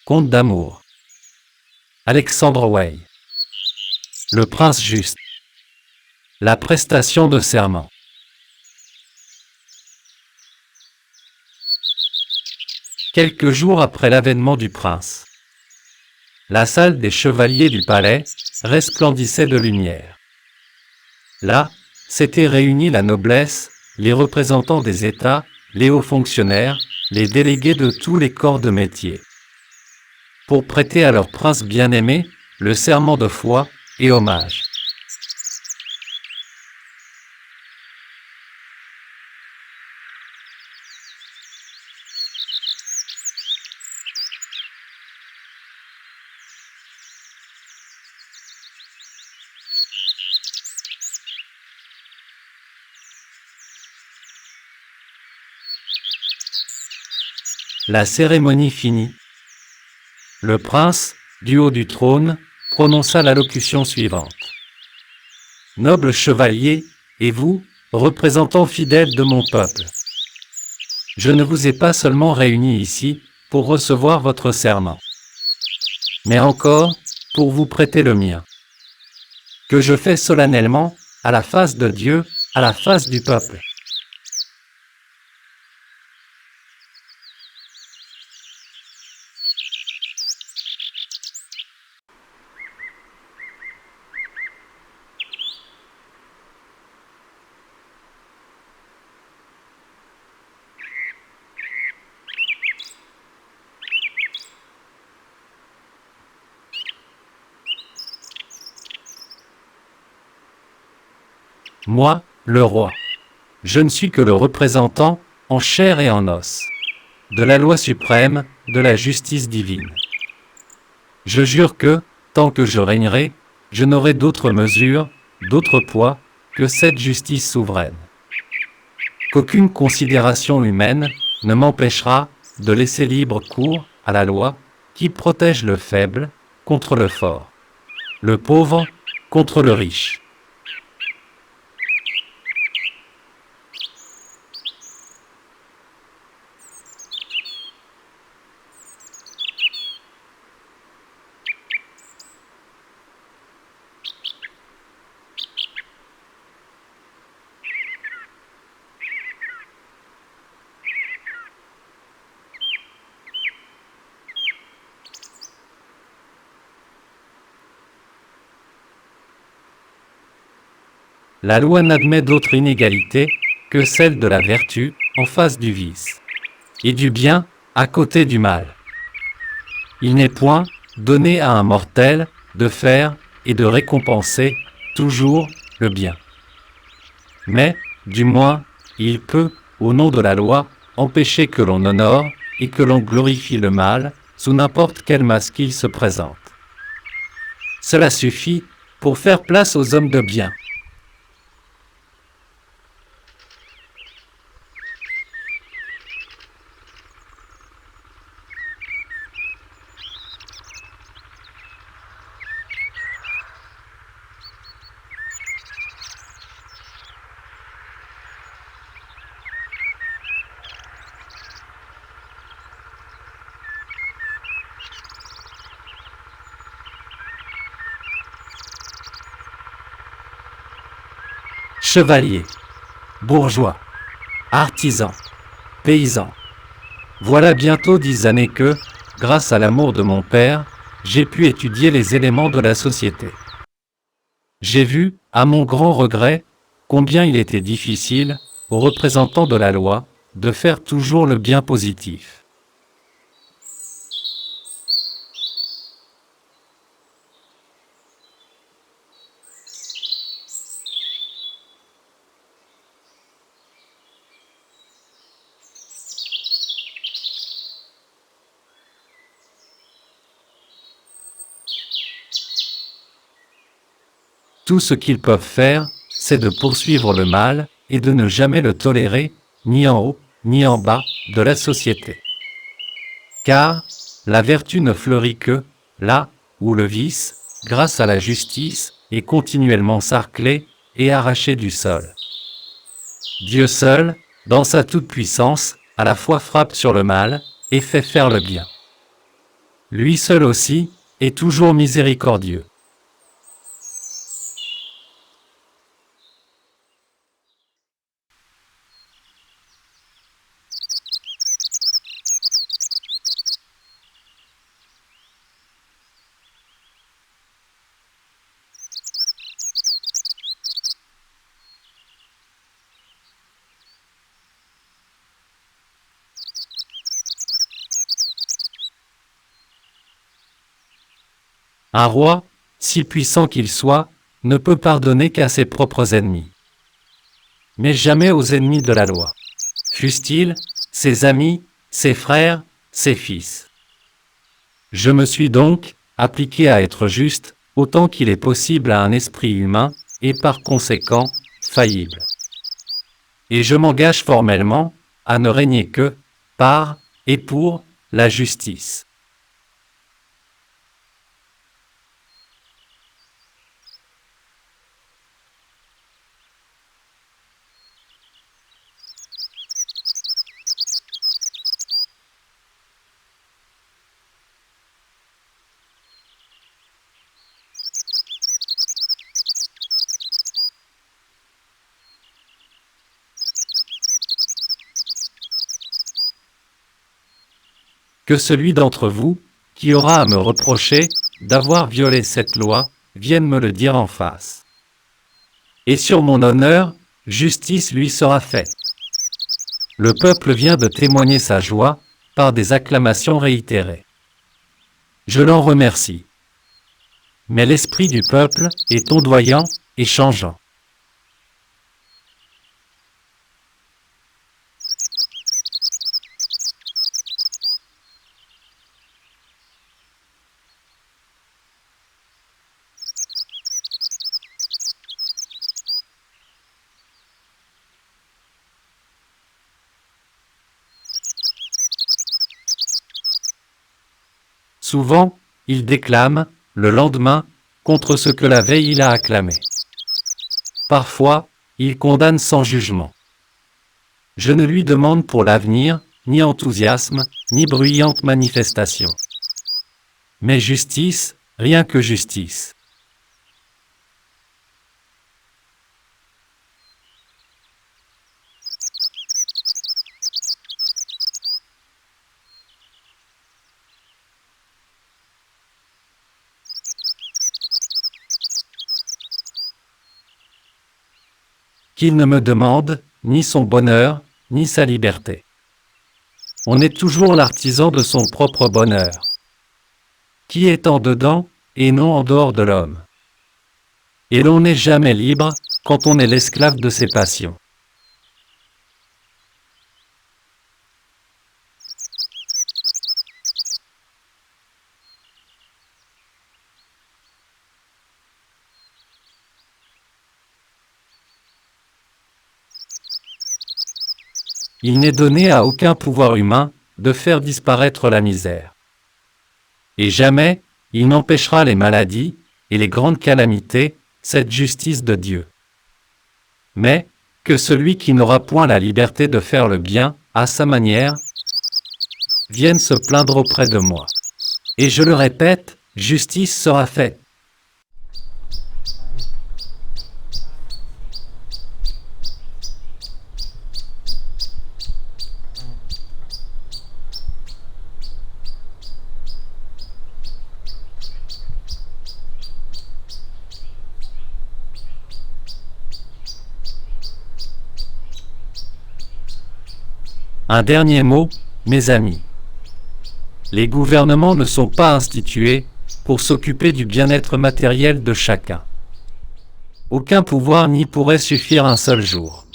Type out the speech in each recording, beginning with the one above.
Conte d'amour. Alexandre Weil. Le prince juste. La prestation de serment. Quelques jours après l'avènement du prince, la salle des chevaliers du palais resplendissait de lumière. Là, s'étaient réunis la noblesse, les représentants des États, les hauts fonctionnaires, les délégués de tous les corps de métier, pour prêter à leur prince bien-aimé le serment de foi et hommage. La cérémonie finie, le prince, du haut du trône, prononça l'allocution suivante. Nobles chevaliers, et vous, représentants fidèles de mon peuple, je ne vous ai pas seulement réunis ici pour recevoir votre serment, mais encore pour vous prêter le mien, que je fais solennellement, à la face de Dieu, à la face du peuple. Moi, le roi, je ne suis que le représentant, en chair et en os, de la loi suprême, de la justice divine. Je jure que, tant que je régnerai, je n'aurai d'autre mesure, d'autre poids, que cette justice souveraine. Qu'aucune considération humaine ne m'empêchera de laisser libre cours à la loi qui protège le faible contre le fort, le pauvre contre le riche. La loi n'admet d'autre inégalité que celle de la vertu en face du vice, et du bien à côté du mal. Il n'est point donné à un mortel de faire et de récompenser toujours le bien. Mais, du moins, il peut, au nom de la loi, empêcher que l'on honore et que l'on glorifie le mal sous n'importe quel masque qu'il se présente. Cela suffit pour faire place aux hommes de bien. Chevaliers, bourgeois, artisans, paysans. Voilà bientôt 10 années que, grâce à l'amour de mon père, j'ai pu étudier les éléments de la société. J'ai vu, à mon grand regret, combien il était difficile, aux représentants de la loi, de faire toujours le bien positif. Tout ce qu'ils peuvent faire, c'est de poursuivre le mal et de ne jamais le tolérer, ni en haut, ni en bas, de la société. Car la vertu ne fleurit que là où le vice, grâce à la justice, est continuellement sarclé et arraché du sol. Dieu seul, dans sa toute-puissance, à la fois frappe sur le mal et fait faire le bien. lui seul aussi, est toujours miséricordieux. Un roi, si puissant qu'il soit, ne peut pardonner qu'à ses propres ennemis, mais jamais aux ennemis de la loi. Fussent-ils ses amis, ses frères, ses fils. Je me suis donc appliqué à être juste, autant qu'il est possible à un esprit humain, et par conséquent, faillible. Et je m'engage formellement à ne régner que par et pour la justice. Que celui d'entre vous, qui aura à me reprocher d'avoir violé cette loi, vienne me le dire en face. Et sur mon honneur, justice lui sera faite. Le peuple vient de témoigner sa joie, par des acclamations réitérées. Je l'en remercie. Mais l'esprit du peuple est ondoyant et changeant. Souvent, il déclame, le lendemain, contre ce que la veille il a acclamé. Parfois, il condamne sans jugement. Je ne lui demande pour l'avenir, ni enthousiasme, ni bruyante manifestation. Mais justice, rien que justice. Qu'il ne me demande ni son bonheur, ni sa liberté. On est toujours l'artisan de son propre bonheur, qui est en dedans et non en dehors de l'homme. Et l'on n'est jamais libre quand on est l'esclave de ses passions. Il n'est donné à aucun pouvoir humain de faire disparaître la misère. Et jamais, il n'empêchera les maladies et les grandes calamités, cette justice de Dieu. Mais, que celui qui n'aura point la liberté de faire le bien, à sa manière, vienne se plaindre auprès de moi. Et je le répète, justice sera faite. Un dernier mot, mes amis. Les gouvernements ne sont pas institués pour s'occuper du bien-être matériel de chacun. Aucun pouvoir n'y pourrait suffire un seul jour.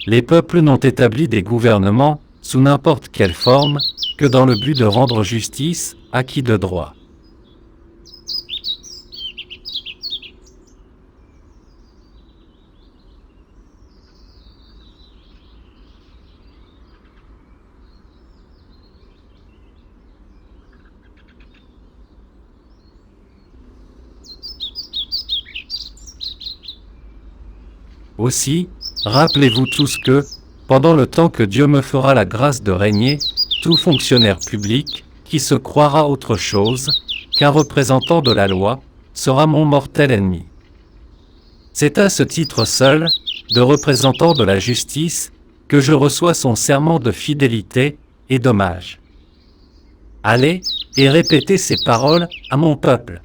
Les peuples n'ont établi des gouvernements, sous n'importe quelle forme, que dans le but de rendre justice à qui de droit. Aussi, rappelez-vous tous que, pendant le temps que Dieu me fera la grâce de régner, tout fonctionnaire public, qui se croira autre chose qu'un représentant de la loi sera mon mortel ennemi. C'est à ce titre seul, de représentant de la justice, que je reçois son serment de fidélité et d'hommage. Allez, et répétez ces paroles à mon peuple.